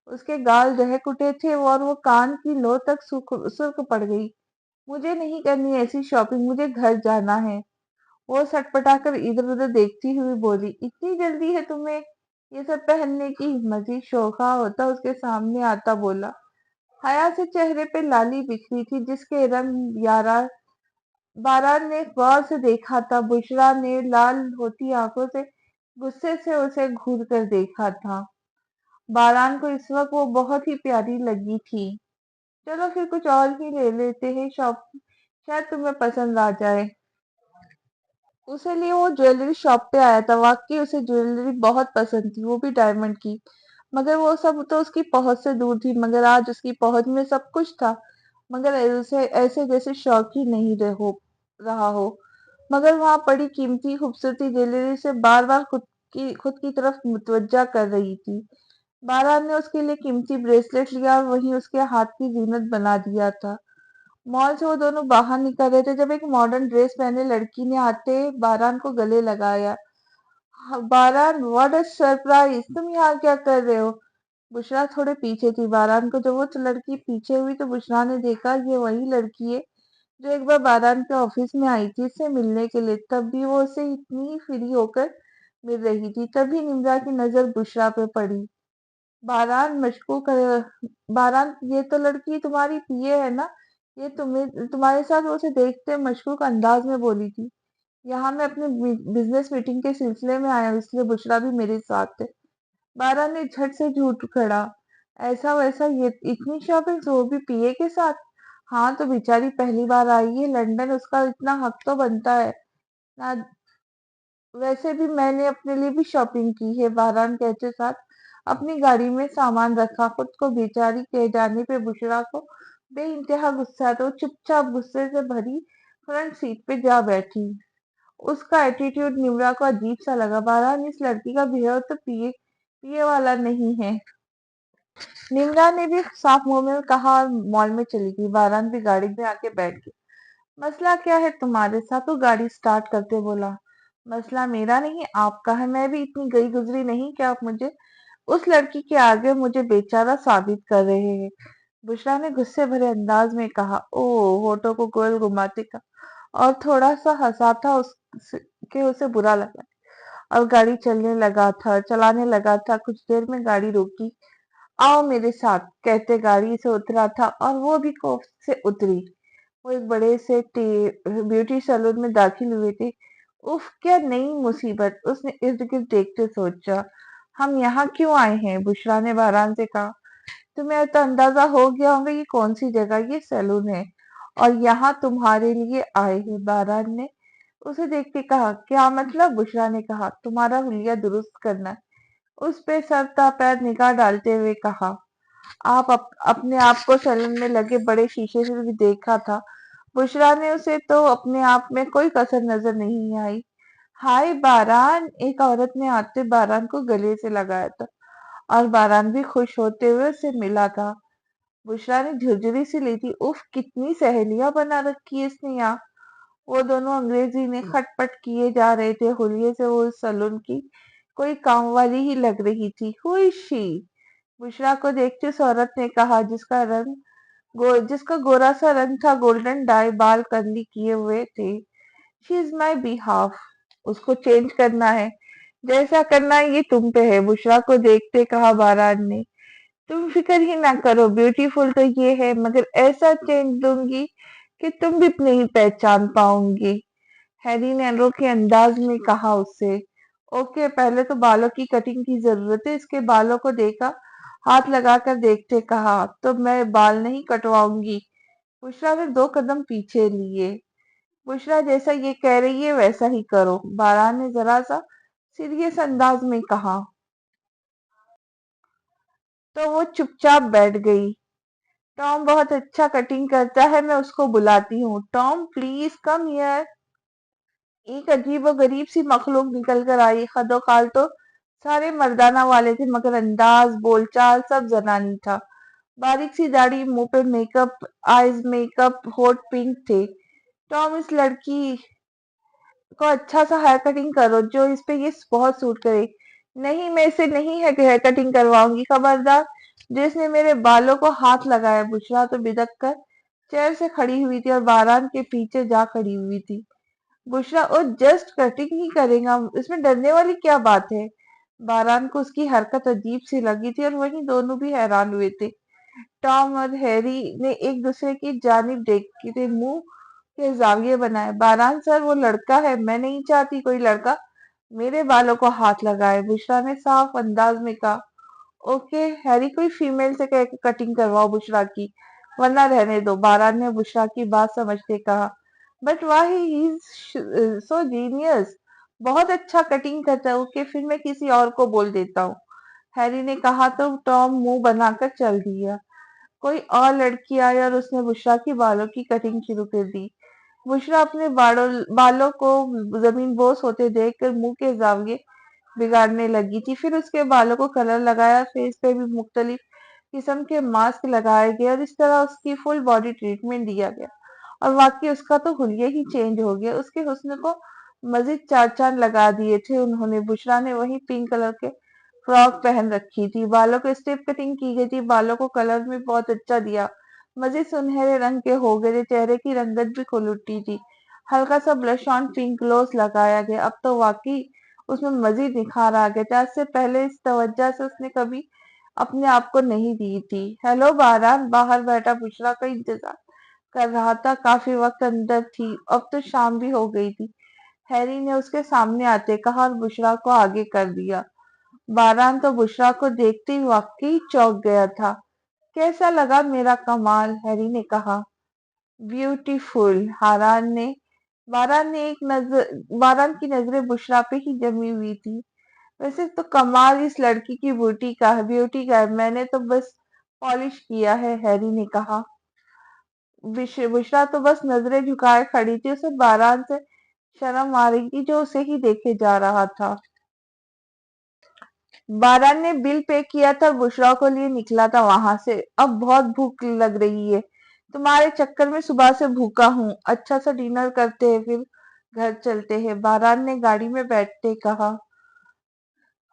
उसके गाल दहक उठे थे और वो कान की लो तक सुर्ख पड़ गई। मुझे नहीं करनी ऐसी शॉपिंग, मुझे घर जाना है। वो सटपटाकर इधर-उधर देखती हुई बोली, इतनी जल्दी है तुम्हें ये सब पहनने की? मजीद शोखा होता उसके सामने आता बोला। हया से चेहरे पे लाली बिखरी थी जिसके रंग यारा बारात ने गौर से देखा था। बुशरा ने लाल होती आंखों से गुस्से से उसे घूर कर देखा था। बारान को इस वक्त वो बहुत ही प्यारी लगी थी। चलो फिर कुछ और ही ले लेते हैं, शॉप शायद तुम्हें पसंद आ जाए। उसे लिए वो ज्वेलरी शॉप पे आया था। वाकई उसे ज्वेलरी बहुत पसंद थी, वो भी डायमंड की। मगर वो सब तो उसकी पहुंच से दूर थी। मगर आज उसकी पहुंच में सब कुछ था। मगर उसे ऐसे जैसे शौक ही नहीं रहा हो। मगर वहां पड़ी कीमती खूबसूरती ज्वेलरी से बार बार खुद की तरफ मुतवज्जा कर रही थी। बारह ने उसके लिए कीमती ब्रेसलेट लिया और वहीं उसके हाथ की जीनत बना दिया था। मॉल से वो दोनों बाहर निकल रहे थे जब एक मॉडर्न ड्रेस पहने लड़की ने आते बारान को गले लगाया। हाँ, बारान, व्हाट अ सरप्राइज, तुम यहाँ क्या कर रहे हो? बुशरा थोड़े पीछे थी बारान को। जब वो लड़की पीछे हुई तो बुशरा ने देखा ये वही लड़की है जो एक बार बारान के ऑफिस में आई थी इससे मिलने के लिए। तब भी वो उसे इतनी फ्री होकर मिल रही थी। तभी निम्रा की नजर बुशरा पे पड़ी। बारान मशकूक बारान, ये तो लड़की तुम्हारी पीए है ना? ये तुम्हारे साथ? वो उसे देखते मशकूक अंदाज में बोली थी। यहाँ मैं अपने बिजनेस मीटिंग के सिलसिले में आया हूँ, इसलिए बुशरा भी मेरे साथ है। बारान ने झट से झूठ खड़ा। ऐसा वैसा, ये इतनी शॉपिंग, वो भी पीए के साथ? हाँ तो बेचारी पहली बार आई है लंदन, उसका इतना हक तो बनता है ना। वैसे भी मैंने अपने लिए भी शॉपिंग की है, बारान कहते साथ अपनी गाड़ी में सामान रखा। खुद को बेचारी कह जाने पे बुशरा को बे इंतहा गुस्सा तो चुपचाप गुस्से से भरी फ्रंट सीट पे जा बैठी। उसका एटीट्यूड निम्रा को अजीब सा लगा। बारह इस लड़की का बिहेव तो पिए पिए वाला नहीं है। निम्रा ने भी साफ मुंह में कहा और मॉल में चली गई। बारान भी गाड़ी में आके बैठ गई। मसला क्या है तुम्हारे साथ? वो गाड़ी स्टार्ट करते बोला। मसला मेरा नहीं आपका है। मैं भी इतनी गई गुजरी नहीं कि आप मुझे उस लड़की के आगे मुझे बेचारा साबित कर रहे हैं। बुशरा ने गुस्से भरे अंदाज में कहा। ओ, होठों को गोल घुमाते कहा और थोड़ा सा हंसा था कि उसे बुरा लगा और गाड़ी चलाने लगा था। कुछ देर में गाड़ी रुकी। आओ मेरे साथ, कहते गाड़ी से उतरा था और वो भी खौफ से उतरी। वो एक बड़े से ब्यूटी सैलून में दाखिल हुए थे। उफ, क्या नई मुसीबत, उसने इर्द गिर्द देखते सोचा। हम यहाँ क्यों आए हैं? बुशरा ने बहरान से कहा। तुम्हें तो अंदाजा हो गया होगा ये कौन सी जगह, ये सैलून है और यहाँ तुम्हारे लिए आए हैं। बहरान ने उसे देख के कहा। क्या मतलब? बुशरा ने कहा। तुम्हारा हुलिया दुरुस्त करना। उस पे सर पैर निगाह डालते हुए कहा। अपने आप को सैलून में लगे बड़े शीशे से भी देखा था। बुशरा ने उसे तो अपने आप में कोई कसर नजर नहीं आई। हाय बारान, एक औरत ने आते बारान को गले से लगाया था और बारान भी खुश होते हुए उससे मिला था। बुशरा ने झुरझुरी सी ली थी। उफ, कितनी सहेलियां बना रखी है इसने यहाँ। वो दोनों अंग्रेजी में खटपट किए जा रहे थे। हुलिये से वो उस सलून की कोई काम वाली ही लग रही थी। हुई शी? बुशरा को देखते उस औरत ने कहा, जिसका गोरा सा रंग था, गोल्डन डाई बाल कर्ली किए हुए थे। She is my behalf. उसको चेंज करना है। जैसा करना है ये तुम पे है। बुशरा को देखते कहा बारान ने। तुम फिक्र ही ना करो, ब्यूटीफुल तो ये है मगर ऐसा चेंज दूंगी कि तुम भी नहीं पहचान पाओगे। हैरी ने अनोखे अंदाज में कहा उससे। ओके, पहले तो बालों की कटिंग की जरूरत है। इसके बालों को देखा, हाथ लगाकर देखते कहा। तो मैं बाल नहीं कटवाऊंगी। बुशरा ने 2 कदम पीछे लिए। बुशरा जैसा ये कह रही है वैसा ही करो, बारान ने जरा सा सीरियस अंदाज में कहा। तो वो चुपचाप बैठ गई। टॉम बहुत अच्छा कटिंग करता है, मैं उसको बुलाती हूँ। Tom please come here. एक अजीब और गरीब सी मखलूक निकल कर आई। खदोखाल तो सारे मर्दाना वाले थे मगर अंदाज बोलचाल सब जनानी था। बारीक सी दाढ़ी, मुंह पे मेकअप, आईज मेकअप, होठ पिंक थे। टॉम, इस लड़की को अच्छा सा हेयर कटिंग करो जो इस पे ये बहुत सूट करे। नहीं, मैं इसे नहीं है हेयर कटिंग करवाऊंगी। खबरदार, जिसने मेरे बालों को हाथ लगाया। बुशरा तो बिदक कर चेयर से खड़ी हुई थी और बारान के पीछे जा खड़ी हुई थी। बुशरा, ओ जस्ट कटिंग ही करेगा, इसमें डरने वाली क्या बात है? बारान को उसकी हरकत अजीब सी लगी थी और वहीं दोनों भी हैरान हुए थे। टॉम और हैरी ने एक दूसरे की जानिब देखते मुंह के जाविये बनाए। बारान सर, वो लड़का है, मैं नहीं चाहती कोई लड़का मेरे बालों को हाथ लगाए। बुशरा ने साफ अंदाज में कहा। ओके हैरी, कोई फीमेल से कह के कटिंग करवाओ बुशरा की, वरना रहने दो। बारान ने बुशरा की बात समझते कहा। बट वाह, ही इज सो जीनियस। बहुत अच्छा कटिंग करता है। ओके, फिर मैं किसी और को बोल देता हूँ, हैरी ने कहा तो टॉम मुंह बनाकर चल दिया। कोई और लड़की आई और उसने बुशरा की बालों की कटिंग शुरू कर दी। बुशरा अपने बालों को जमीन बोस होते देखकर मुंह के जाविये बिगाड़ने लगी थी। फिर उसके बालों को कलर लगाया, फेस पे भी मुख्तलिफ किस्म के मास्क लगाए गए और इस तरह उसकी फुल बॉडी ट्रीटमेंट दिया गया। और वाकई उसका तो हुलिया ही चेंज हो गया। उसके हुस्न को मजीद चार चांद लगा दिए थे उन्होंने। बुशरा ने वही पिंक कलर के फ्रॉक पहन रखी थी। बालों को स्टेप कटिंग की गई थी। बालों को कलर में बहुत अच्छा दिया, मजीद सुनहरे रंग के हो गए थे। चेहरे की रंगत भी खुल उठी थी। हल्का सा ब्लश ऑन पिंक ग्लोस लगाया गया। अब तो वाकई उसमें मजीद निखार आ गए थे। आज से पहले इस तवज्जो से उसने कभी अपने आप को नहीं दी थी। हेलो बारान, बाहर बैठा बुशरा का इंतजार कर रहा था। काफी वक्त अंदर थी, अब तो शाम भी हो गई थी। हैरी ने उसके सामने आते कहा और बुशरा को आगे कर दिया। बारान तो बुशरा को देखते ही वाकई चौंक गया था। कैसा लगा मेरा कमाल? हैरी ने कहा। ब्यूटीफुल। बारान की नजरें बुशरा पे ही जमी हुई थी। वैसे तो कमाल इस लड़की की ब्यूटी का है। मैंने तो बस पॉलिश किया है, हैरी ने कहा। बुशरा तो बस नजरें झुकाए खड़ी थी। उसे बारान से शर्म आ रही थी जो उसे ही देखे जा रहा था। बारान ने बिल पे किया था और बुशरा को लिए निकला था वहां से। अब बहुत भूख लग रही है, तुम्हारे चक्कर में सुबह से भूखा हूँ। अच्छा सा डिनर करते हैं फिर घर चलते हैं, बारान ने गाड़ी में बैठते कहा।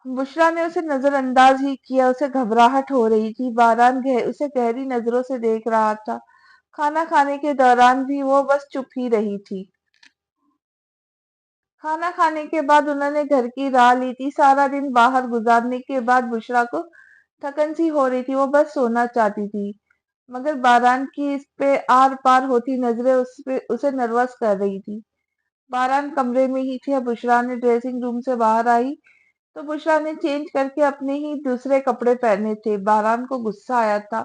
बुशरा ने उसे नजरअंदाज ही किया। उसे घबराहट हो रही थी। बारान उसे गहरी नजरों से देख रहा था। खाना खाने के दौरान भी वो बस चुप ही रही थी। खाना खाने के बाद उन्होंने घर की राह ली थी। सारा दिन बाहर गुजारने के बाद बुशरा को थकन सी हो रही थी। वो बस सोना चाहती थी, मगर बारान की इस पे आर पार होती नजरें उसे नर्वस कर रही थी। बारान कमरे में ही थी। अब बुशरा ने ड्रेसिंग रूम से बाहर आई तो बुशरा ने चेंज करके अपने ही दूसरे कपड़े पहने थे। बारान को गुस्सा आया था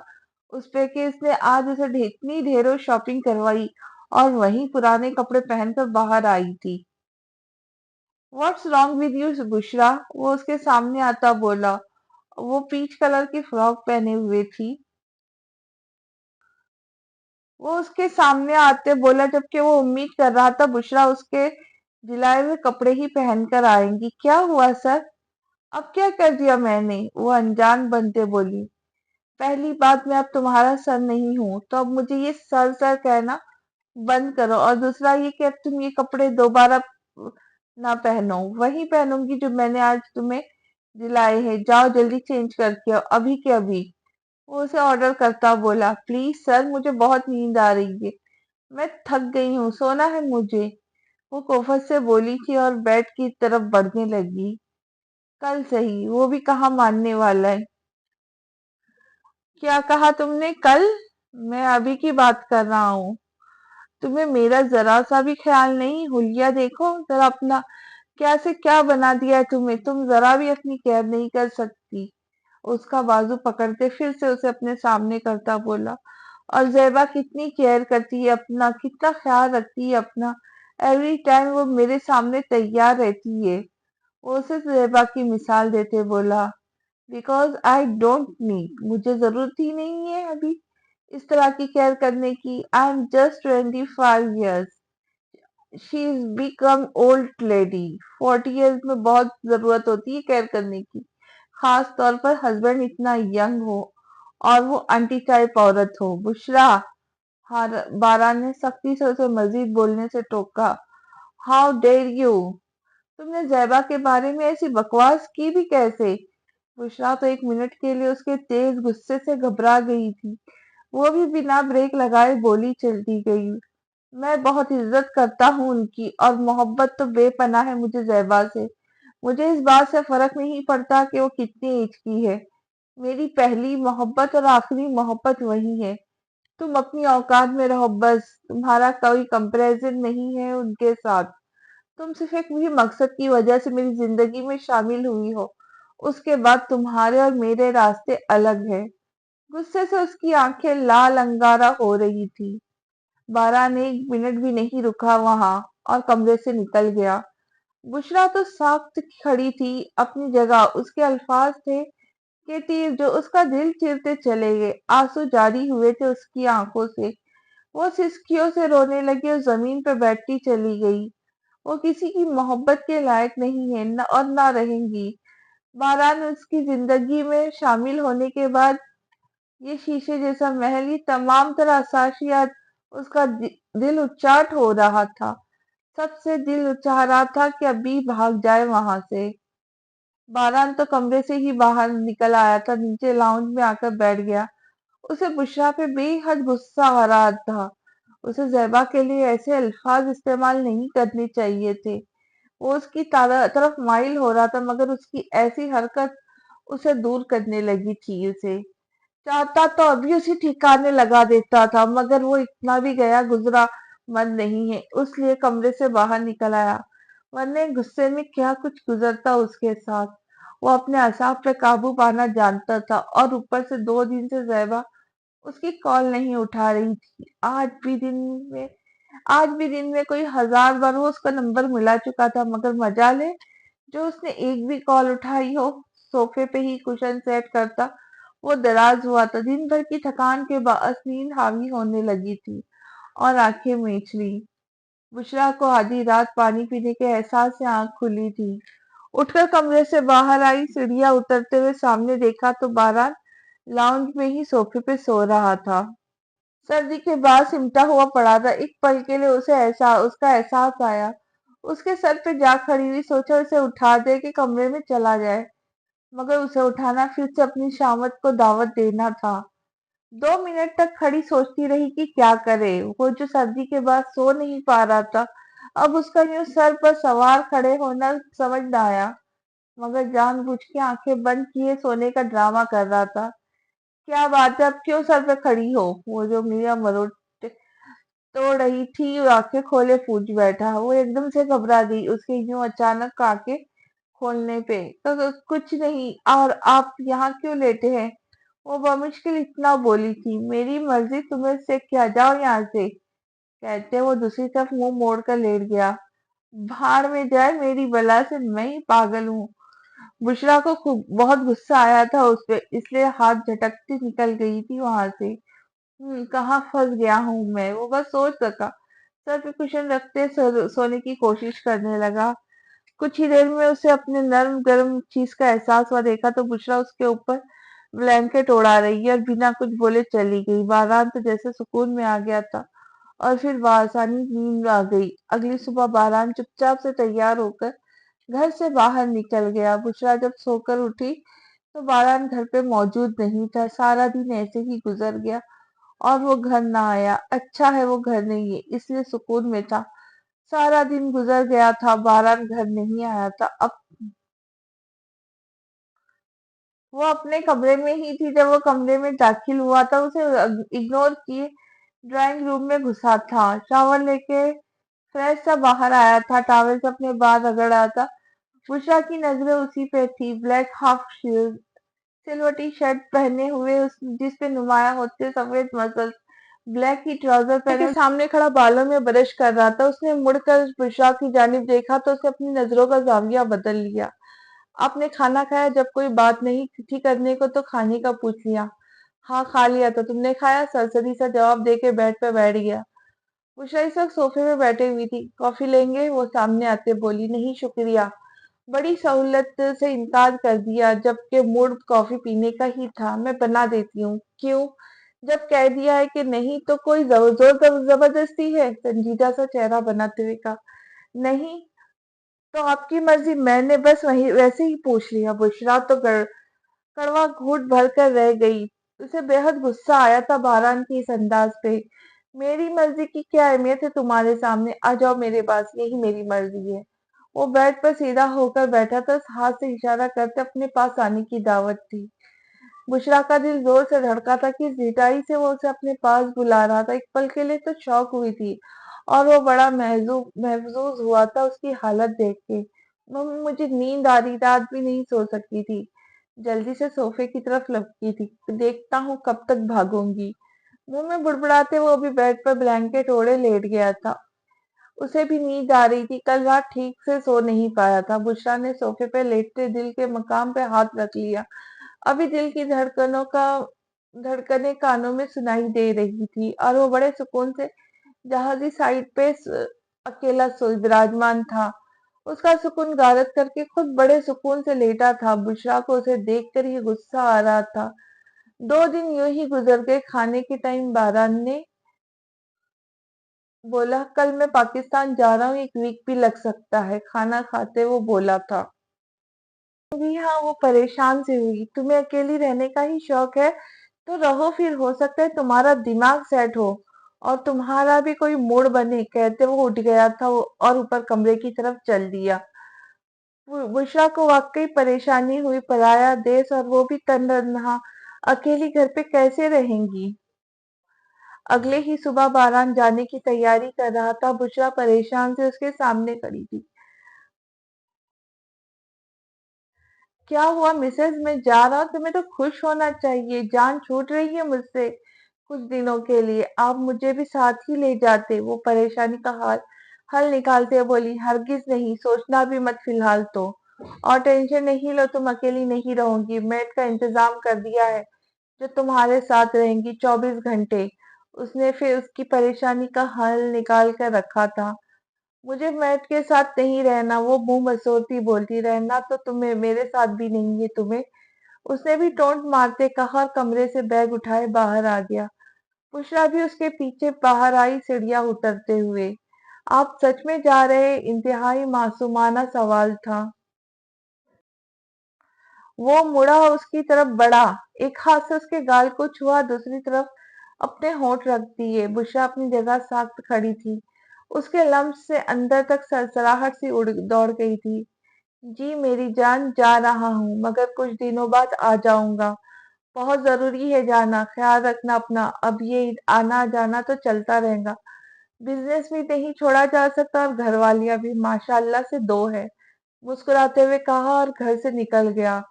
उस पे कि इसने आज उसे इतनी ढेरों शॉपिंग करवाई और वही पुराने कपड़े पहनकर बाहर आई थी। What's wrong with you Bushra, वो उसके सामने आता बोला। वो पीच कलर की फ्रॉक पहने हुए थी। वो उसके सामने आते बोला, जबकि वो उम्मीद कर रहा था बुशरा उसके दिलाए हुए कपड़े ही पहनकर आएंगी। क्या हुआ सर, अब क्या कर दिया मैंने, वो अनजान बनते बोली। पहली बात, मैं अब तुम्हारा सर नहीं हूं, तो अब मुझे ये सर सर कहना बंद करो। और दूसरा ये कि अब तुम ये कपड़े दोबारा ना पहनो। वही पहनूंगी जो मैंने आज तुम्हें दिलाए हैं। जाओ जल्दी चेंज करके आओ, अभी के अभी। वो उसे ऑर्डर करता बोला। प्लीज सर, मुझे बहुत नींद आ रही है, मैं थक गई हूँ, सोना है मुझे, वो कोफत से बोली थी और बेड की तरफ बढ़ने लगी। कल सही, वो भी कहाँ मानने वाला है। क्या कहा तुमने, कल? मैं अभी की बात कर रहा हूँ। तुम्हें मेरा जरा सा भी ख्याल नहीं? हुलिया देखो जरा अपना, क्या से क्या बना दिया है तुम्हें। तुम जरा भी अपनी केयर नहीं कर सकती। उसका बाजू पकड़ते फिर से उसे अपने सामने करता बोला। और जैबा कितनी केयर करती है अपना, कितना ख्याल रखती है अपना। एवरी टाइम वो मेरे सामने तैयार रहती है। वो उसे जैबा की मिसाल देते बोला। बिकॉज आई डोंट नीड, मुझे जरूरत ही नहीं है अभी इस तरह की केयर करने की। I am just 25 years, she is become old lady. 40 years में बहुत जरूरत होती है केयर करने की, खास तौर पर हस्बैंड इतना यंग हो और वो आंटी टाइप औरत हो। बुशरा, बारा ने सख्ती से उसे मजीद बोलने से टोका। हाउ डेयर यू, तुमने जैबा के बारे में ऐसी बकवास की भी कैसे? बुशरा तो 1 मिनट के लिए उसके तेज गुस्से से घबरा गई थी। वो भी बिना ब्रेक लगाए बोली चलती गई। मैं बहुत इज्जत करता हूँ उनकी, और मोहब्बत तो बेपनाह है मुझे जैबा से। मुझे इस बात से फर्क नहीं पड़ता कि वो कितनी एज की है। मेरी पहली मोहब्बत और आखिरी मोहब्बत वही है। तुम अपनी औकात में रहो बस, तुम्हारा कोई कंपैरिजन नहीं है उनके साथ। तुम सिर्फ एक भी मकसद की वजह से मेरी जिंदगी में शामिल हुई हो, उसके बाद तुम्हारे और मेरे रास्ते अलग है। गुस्से से उसकी आंखें लाल अंगारा हो रही थी। बारह ने 1 मिनट भी नहीं रुका वहां और कमरे से निकल गया। बुशरा तो साख्त खड़ी थी अपनी जगह। उसके अल्फाज थे कि तीर जो उसका दिल चीरते चले गए। आंसू जारी हुए थे उसकी आंखों से। वो सिसकियों से रोने लगी और जमीन पर बैठती चली गई। वो किसी की मोहब्बत के लायक नहीं है, न और ना रहेंगी। बारान उसकी जिंदगी में शामिल होने के बाद ये शीशे जैसा महल, ये तमाम तरह असाशियात, उसका दिल उच्चाट हो रहा था। सबसे दिल चाह रहा था कि अभी भाग जाए वहां से। बारान तो कमरे से ही बाहर निकल आया था, नीचे लाउंज में आकर बैठ गया। उसे बुशरा पे बेहद गुस्सा आ रहा था। उसे ज़ैबा के लिए ऐसे अल्फाज इस्तेमाल नहीं करने चाहिए थे। वो उसकी तरफ माइल हो रहा था, मगर उसकी ऐसी हरकत उसे दूर करने लगी थी। उसे चाहता तो अभी उसी ठिकाने लगा देता था, मगर वो इतना भी गया गुजरा मन नहीं है, उसलिए कमरे से बाहर निकल आया। वरने गुस्से में क्या कुछ गुजरता उसके साथ। वो अपने असाब पे काबू पाना जानता था, और ऊपर से 2 दिन से ज़ैबा उसकी कॉल नहीं उठा रही थी। में आज भी दिन में कोई 1000 बार वो उसका नंबर मिला चुका था, मगर मजाल है जो उसने एक भी कॉल उठाई हो। सोफे पे ही कुशन सेट करता वो दराज हुआ था। दिन भर की थकान के बाद नींद हावी होने लगी थी। और आंखें मीच ली। बुशरा को आधी रात पानी पीने के एहसास से आंख खुली थी। उठकर कमरे से बाहर आई, सीढ़ियां उतरते हुए सामने देखा तो बारात लाउंज में ही सोफे पे सो रहा था। सर्दी के बाद सिमटा हुआ पड़ा था। एक पल के लिए उसका एहसास आया। उसके सर पे जा खड़ी हुई, सोचा उसे उठा दे कि कमरे में चला जाए, मगर उसे उठाना फिर से अपनी शामत को दावत देना था। 2 मिनट तक खड़ी सोचती रही कि क्या करे। वो जो सर्दी के बाद सो नहीं पा रहा था, अब उसका यूं सर पर सवार खड़े होना समझ न आया, मगर जानबूझ के आंखें बंद किए सोने का ड्रामा कर रहा था। क्या बात है, अब क्यों सर पे खड़ी हो? वो जो मियां मरोड़ तोड़ रही थी, वो आंखें खोले पूछ बैठा। वो एकदम से घबरा गई उसके यूं अचानक आंखें खोलने पे। तो कुछ नहीं, और आप यहाँ क्यों लेटे हैं? वो बमुश्किल इतना बोली थी। मेरी मर्जी, तुम्हें से क्या, जाओ यहाँ से। कहते वो दूसरी तरफ मुंह मोड़ कर लेट गया। भाड़ में जाए मेरी बला से, मैं ही पागल हूँ। बुशरा को खूब बहुत गुस्सा आया था उस पे, इसलिए हाथ झटकती निकल गई थी वहां से। कहाँ फंस गया हूँ मैं, वो बस सोच सका। सर पे कुशन रखते सोने की कोशिश करने लगा। कुछ ही देर में उसे अपने नर्म गर्म चीज का एहसास हुआ। देखा तो बुशरा उसके ऊपर ब्लैंकेट उड़ा रही है और बिना कुछ बोले चली गई। बारात तो जैसे सुकून में आ गया था और फिर बासानी नींद आ गई। अगली सुबह बारान चुपचाप से तैयार होकर घर से बाहर निकल गया। बुशरा जब सोकर उठी तो बारान घर पे मौजूद नहीं था। सारा दिन ऐसे ही गुजर गया और वो घर ना आया। अच्छा है वो घर नहीं है, इसलिए सुकून में था। सारा दिन गुजर गया था, बारान घर नहीं आया था। अब वो अपने कमरे में ही थी। जब वो कमरे में दाखिल हुआ था, उसे इग्नोर किए ड्राइंग रूम में घुसा था। शावर लेके फ्रेश सा बाहर आया था, टॉवेल से अपने बाल रगड़ रहा था। उषा की नजरें उसी पे थी। ब्लैक हाफ शूज, सिलवटी शर्ट पहने हुए, उस जिस पे नुमाया होते सफेद मसल्स, ब्लैक ही ट्राउजर पहने के सामने खड़ा बालों में ब्रश कर रहा था। उसने मुड़कर बुशरा की जानिब देखा तो उसे अपनी नजरों का जाविया बदल लिया। आपने खाना खाया? जब कोई बात नहीं थी करने को तो खाने का पूछ लिया। हाँ, खा लिया। तो तुमने खाया? सरसरी सा जवाब देके बेड पे बैठ गया। उषा इस वक्त सोफे में बैठी हुई थी। कॉफी लेंगे? वो सामने आते बोली। नहीं शुक्रिया। बड़ी सहूलत से इनकार कर दिया, जबकि मूड कॉफी पीने का ही था। मैं बना देती हूँ। क्यों? जब कह दिया है कि नहीं तो कोई जोर जबरदस्ती है? संजीदा सा चेहरा बनाते हुए कहा। नहीं तो आपकी मर्जी। मैंने बस वही वैसे ही पूछ लिया। बुशरा तो कड़वा घूंट भर कर रह गई। उसे बेहद गुस्सा आया था बारान की इस अंदाज पे। मेरी मर्जी की क्या अहमियत है तुम्हारे सामने? आ जाओ मेरे पास, यही मेरी मर्जी है। वो बेड पर सीधा होकर बैठा था, हाथ से इशारा करते अपने पास आने की दावत थी। बुशरा का दिल जोर से धड़का था कि इस ढिठाई से वो उसे अपने पास बुला रहा था। एक पल के लिए तो शौक हुई थी और वो बड़ा महजूज हुआ था उसकी हालत देख के। मम्मी, मुझे नींद आ रही, रात भी नहीं सो सकी थी। जल्दी से सोफे की तरफ लपकी थी। देखता हूँ कब तक भागूंगी। मुंह में बुड़बुड़ाते वो अभी बेड पर ब्लैंकेट ओढ़े लेट गया था। उसे भी नींद आ रही थी। कल रात ठीक से सो नहीं पाया था। बुशरा ने सोफे पे लेटते दिल के मकाम पे हाथ रख लिया। अभी दिल की धड़कनें कानों में सुनाई दे रही थी और वो बड़े सुकून से जहाजी साइड पे अकेला सोई विराजमान था। उसका सुकून गारत करके खुद बड़े सुकून से लेटा था। बुशरा को उसे देखकर ही गुस्सा आ रहा था। 2 दिन यूं ही गुजर गए। खाने के टाइम बारान ने बोला, कल मैं पाकिस्तान जा रहा हूँ, 1 वीक भी लग सकता है। खाना खाते वो बोला था। जी हाँ, वो परेशान सी हुई। तुम्हें अकेली रहने का ही शौक है तो रहो फिर, हो सकता है तुम्हारा दिमाग सेट हो और तुम्हारा भी कोई मूड बने। कहते वो उठ गया था और ऊपर कमरे की तरफ चल दिया। बुशरा को वाकई परेशानी हुई। पराया देश और वो भी तन्हा, अकेली घर पे कैसे रहेंगी? अगले ही सुबह बारान जाने की तैयारी कर रहा था। बुशरा परेशान से उसके सामने खड़ी थी। क्या हुआ मिसेज? मैं जा रहा हूँ, तुम्हें तो खुश होना चाहिए। जान छूट रही है मुझसे कुछ दिनों के लिए। आप मुझे भी साथ ही ले जाते। वो परेशानी का हल निकालते हुए बोली। हरगिज नहीं, सोचना भी मत फिलहाल तो। और टेंशन नहीं लो, तुम अकेली नहीं रहोगी। मेड का इंतजाम कर दिया है जो तुम्हारे साथ रहेंगी 24 घंटे। اس نے پھر اس کی پریشانی کا حل نکال کر رکھا تھا۔ مجھے میٹ کے ساتھ نہیں رہنا، وہ منہ مسوڑتی بولتی، رہنا تو تمہیں میرے ساتھ بھی نہیں ہے تمہیں۔ اس نے بھی ٹونٹ مارتے کہا اور کمرے سے بیگ اٹھائے باہر آ گیا۔ بشرا بھی اس کے پیچھے باہر آئی سیڑھیاں اترتے ہوئے۔ آپ سچ میں جا رہے؟ انتہائی معصومانہ سوال تھا۔ وہ مڑا اس کی طرف بڑھا، ایک ہاتھ سے اس کے گال کو چھوا، دوسری طرف اپنے ہونٹ رکھ دیے۔ بشرا اپنی جگہ ساکت کھڑی تھی، اس کے لمس سے اندر تک سرسراہٹ سی دوڑ گئی تھی۔ جی میری جان، جا رہا ہوں مگر کچھ دنوں بعد آ جاؤں گا۔ بہت ضروری ہے جانا، خیال رکھنا اپنا، اب یہ آنا جانا تو چلتا رہے گا۔ بزنس بھی نہیں چھوڑا جا سکتا اور گھر والیاں بھی ماشاء اللہ سے دو ہے، مسکراتے ہوئے کہا اور گھر سے نکل گیا۔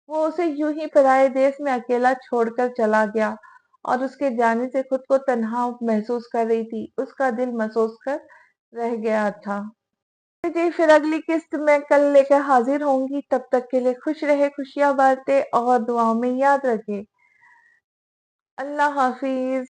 وہ اسے یوں ہی پرائے دیس میں اکیلا چھوڑ کر چلا گیا اور اس کے جانے سے خود کو تنہا محسوس کر رہی تھی، اس کا دل محسوس کر رہ گیا تھا۔ جی پھر اگلی قسط میں کل لے کر حاضر ہوں گی، تب تک کے لیے خوش رہے، خوشیاں بانٹے اور دعاؤں میں یاد رکھے۔ اللہ حافظ۔